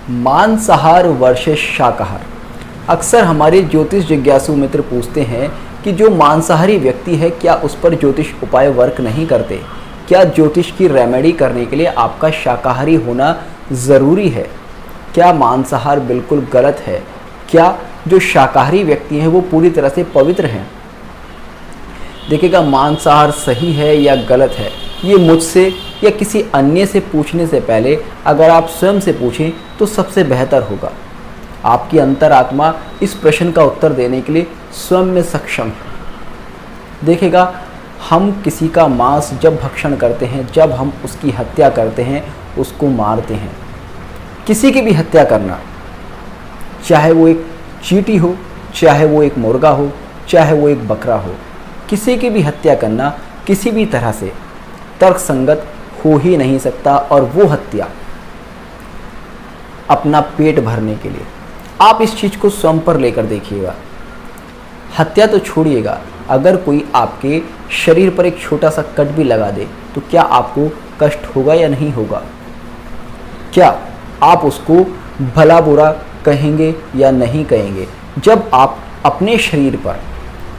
मांसाहार वर्सेस शाकाहार। अक्सर हमारे ज्योतिष जिज्ञासु मित्र पूछते हैं कि जो मांसाहारी व्यक्ति है क्या उस पर ज्योतिष उपाय वर्क नहीं करते? क्या ज्योतिष की रेमेडी करने के लिए आपका शाकाहारी होना ज़रूरी है? क्या मांसाहार बिल्कुल गलत है? क्या जो शाकाहारी व्यक्ति हैं वो पूरी तरह से पवित्र हैं? देखिएगा, मांसाहार सही है या गलत है ये मुझसे या किसी अन्य से पूछने से पहले अगर आप स्वयं से पूछें तो सबसे बेहतर होगा। आपकी अंतरात्मा इस प्रश्न का उत्तर देने के लिए स्वयं में सक्षम है। देखिएगा, हम किसी का मांस जब भक्षण करते हैं, जब हम उसकी हत्या करते हैं, उसको मारते हैं, किसी की भी हत्या करना, चाहे वो एक चींटी हो, चाहे वो एक मुर्गा हो, चाहे वो एक बकरा हो, किसी की भी हत्या करना किसी भी तरह से तर्कसंगत हो ही नहीं सकता। और वो हत्या अपना पेट भरने के लिए, आप इस चीज़ को स्वयं पर लेकर देखिएगा। हत्या तो छोड़िएगा, अगर कोई आपके शरीर पर एक छोटा सा कट भी लगा दे तो क्या आपको कष्ट होगा या नहीं होगा? क्या आप उसको भला बुरा कहेंगे या नहीं कहेंगे? जब आप अपने शरीर पर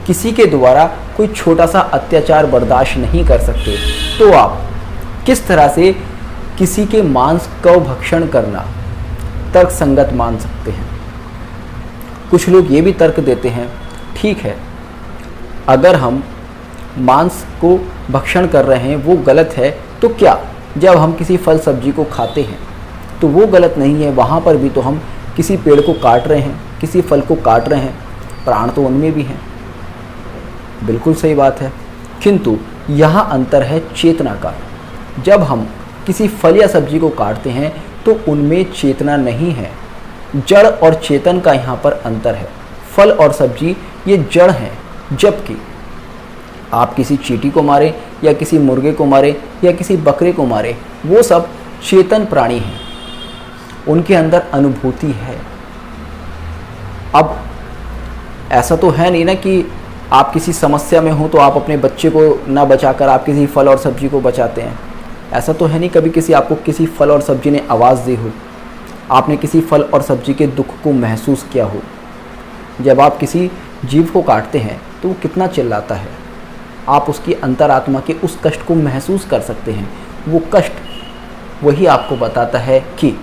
किसी के द्वारा कोई छोटा सा अत्याचार बर्दाश्त नहीं कर सकते तो आप किस तरह से किसी के मांस का भक्षण करना तर्कसंगत मान सकते हैं? कुछ लोग ये भी तर्क देते हैं, ठीक है, अगर हम मांस को भक्षण कर रहे हैं वो गलत है, तो क्या जब हम किसी फल सब्जी को खाते हैं तो वो गलत नहीं है? वहाँ पर भी तो हम किसी पेड़ को काट रहे हैं, किसी फल को काट रहे हैं, प्राण तो उनमें भी हैं। बिल्कुल सही बात है, किंतु यहाँ अंतर है चेतना का। जब हम किसी फल या सब्जी को काटते हैं तो उनमें चेतना नहीं है, जड़ और चेतन का यहाँ पर अंतर है। फल और सब्जी ये जड़ हैं, जबकि आप किसी चींटी को मारें या किसी मुर्गे को मारें या किसी बकरे को मारें, वो सब चेतन प्राणी हैं, उनके अंदर अनुभूति है। अब ऐसा तो है नहीं ना कि आप किसी समस्या में हो तो आप अपने बच्चे को ना बचाकर आप किसी फल और सब्जी को बचाते हैं। ऐसा तो है नहीं कभी आपको किसी फल और सब्जी ने आवाज़ दी हो, आपने किसी फल और सब्जी के दुख को महसूस किया हो। जब आप किसी जीव को काटते हैं तो वो कितना चिल्लाता है, आप उसकी अंतरात्मा के उस कष्ट को महसूस कर सकते हैं। वो कष्ट वही आपको बताता है कि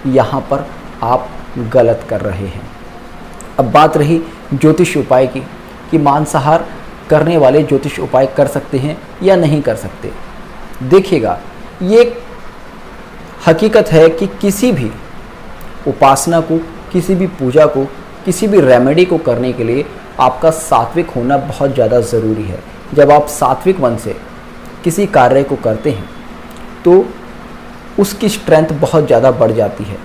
यहाँ पर आप गलत कर रहे हैं। अब बात रही ज्योतिष उपाय की कि मांसाहार करने वाले ज्योतिष उपाय कर सकते हैं या नहीं कर सकते। देखिएगा, ये एक हकीकत है कि किसी भी उपासना को, किसी भी पूजा को, किसी भी रेमेडी को करने के लिए आपका सात्विक होना बहुत ज़्यादा ज़रूरी है। जब आप सात्विक मन से किसी कार्य को करते हैं तो उसकी स्ट्रेंथ बहुत ज़्यादा बढ़ जाती है,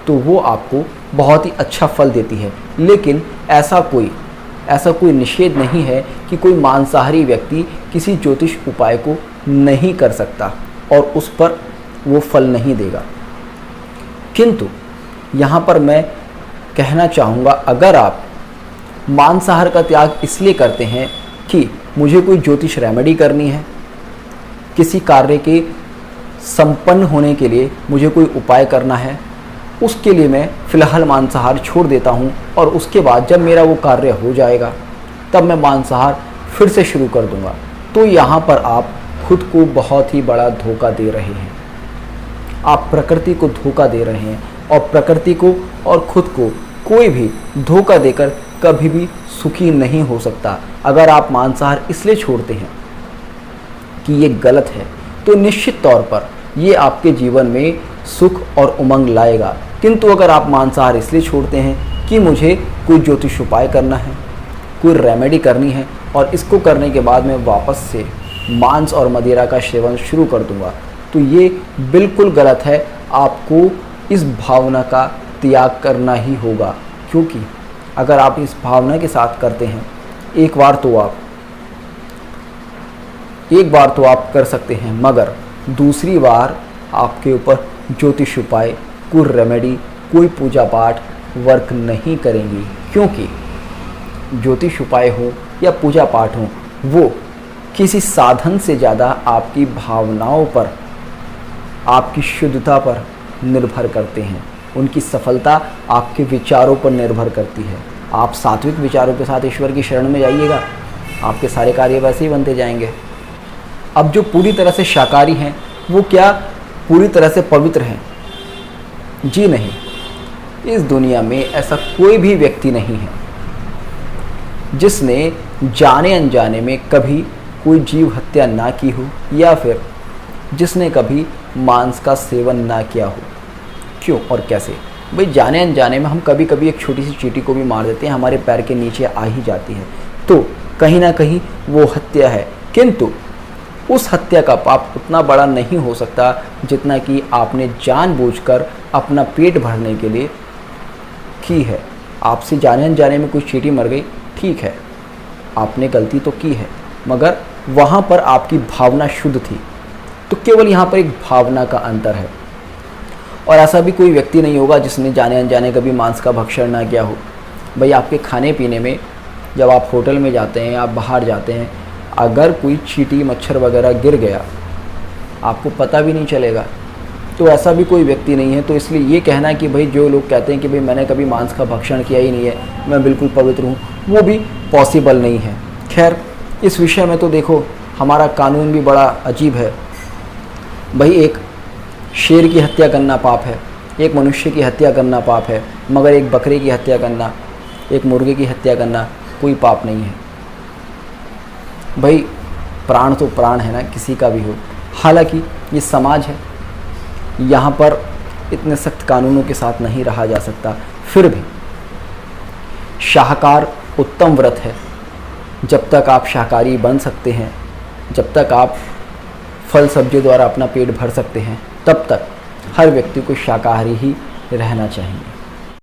तो वो आपको बहुत ही अच्छा फल देती है। लेकिन ऐसा कोई निषेध नहीं है कि कोई मांसाहारी व्यक्ति किसी ज्योतिष उपाय को नहीं कर सकता और उस पर वो फल नहीं देगा। किंतु यहाँ पर मैं कहना चाहूँगा, अगर आप मांसाहार का त्याग इसलिए करते हैं कि मुझे कोई ज्योतिष रेमेडी करनी है, किसी कार्य के संपन्न होने के लिए मुझे कोई उपाय करना है, उसके लिए मैं फ़िलहाल मांसाहार छोड़ देता हूँ और उसके बाद जब मेरा वो कार्य हो जाएगा तब मैं मांसाहार फिर से शुरू कर दूँगा, तो यहाँ पर आप खुद को बहुत ही बड़ा धोखा दे रहे हैं। आप प्रकृति को धोखा दे रहे हैं और प्रकृति को और खुद को कोई भी धोखा देकर कभी भी सुखी नहीं हो सकता। अगर आप मांसाहार इसलिए छोड़ते हैं कि ये गलत है तो निश्चित तौर पर ये आपके जीवन में सुख और उमंग लाएगा। किंतु अगर आप मांसाहार इसलिए छोड़ते हैं कि मुझे कोई ज्योतिष उपाय करना है, कोई रेमेडी करनी है और इसको करने के बाद मैं वापस से मांस और मदिरा का सेवन शुरू कर दूंगा, तो ये बिल्कुल गलत है। आपको इस भावना का त्याग करना ही होगा, क्योंकि अगर आप इस भावना के साथ करते हैं एक बार तो आप कर सकते हैं, मगर दूसरी बार आपके ऊपर ज्योतिष उपाय, कोई रेमेडी, कोई पूजा पाठ वर्क नहीं करेंगी। क्योंकि ज्योतिष उपाय हो या पूजा पाठ हो, वो किसी साधन से ज़्यादा आपकी भावनाओं पर, आपकी शुद्धता पर निर्भर करते हैं। उनकी सफलता आपके विचारों पर निर्भर करती है। आप सात्विक विचारों के साथ ईश्वर की शरण में जाइएगा, आपके सारे कार्य वैसे ही बनते जाएंगे। अब जो पूरी तरह से शाकाहारी हैं वो क्या पूरी तरह से पवित्र हैं? जी नहीं। इस दुनिया में ऐसा कोई भी व्यक्ति नहीं है जिसने जाने अनजाने में कभी कोई जीव हत्या ना की हो या फिर जिसने कभी मांस का सेवन ना किया हो। क्यों और कैसे? भाई जाने अनजाने में हम कभी कभी एक छोटी सी चींटी को भी मार देते हैं, हमारे पैर के नीचे आ ही जाती है, तो कहीं ना कहीं वो हत्या है। किंतु उस हत्या का पाप उतना बड़ा नहीं हो सकता जितना कि आपने जानबूझकर अपना पेट भरने के लिए की है। आपसे जाने अनजाने में कोई चींटी मर गई, ठीक है, आपने गलती तो की है, मगर वहाँ पर आपकी भावना शुद्ध थी। तो केवल यहाँ पर एक भावना का अंतर है। और ऐसा भी कोई व्यक्ति नहीं होगा जिसने जाने अनजाने कभी मांस का भक्षण ना किया हो। भाई आपके खाने पीने में जब आप होटल में जाते हैं, आप बाहर जाते हैं, अगर कोई चींटी मच्छर वगैरह गिर गया आपको पता भी नहीं चलेगा। तो ऐसा भी कोई व्यक्ति नहीं है। तो इसलिए ये कहना कि भाई जो लोग कहते हैं कि भाई मैंने कभी मांस का भक्षण किया ही नहीं है, मैं बिल्कुल पवित्र हूँ, वो भी पॉसिबल नहीं है। खैर, इस विषय में तो देखो हमारा कानून भी बड़ा अजीब है। भाई एक शेर की हत्या करना पाप है, एक मनुष्य की हत्या करना पाप है, मगर एक बकरे की हत्या करना, एक मुर्गे की हत्या करना कोई पाप नहीं है। भाई प्राण तो प्राण है ना, किसी का भी हो। हालांकि ये समाज है, यहाँ पर इतने सख्त कानूनों के साथ नहीं रहा जा सकता, फिर भी शाकाहार उत्तम व्रत है। जब तक आप शाकाहारी बन सकते हैं, जब तक आप फल सब्जी द्वारा अपना पेट भर सकते हैं, तब तक हर व्यक्ति को शाकाहारी ही रहना चाहिए।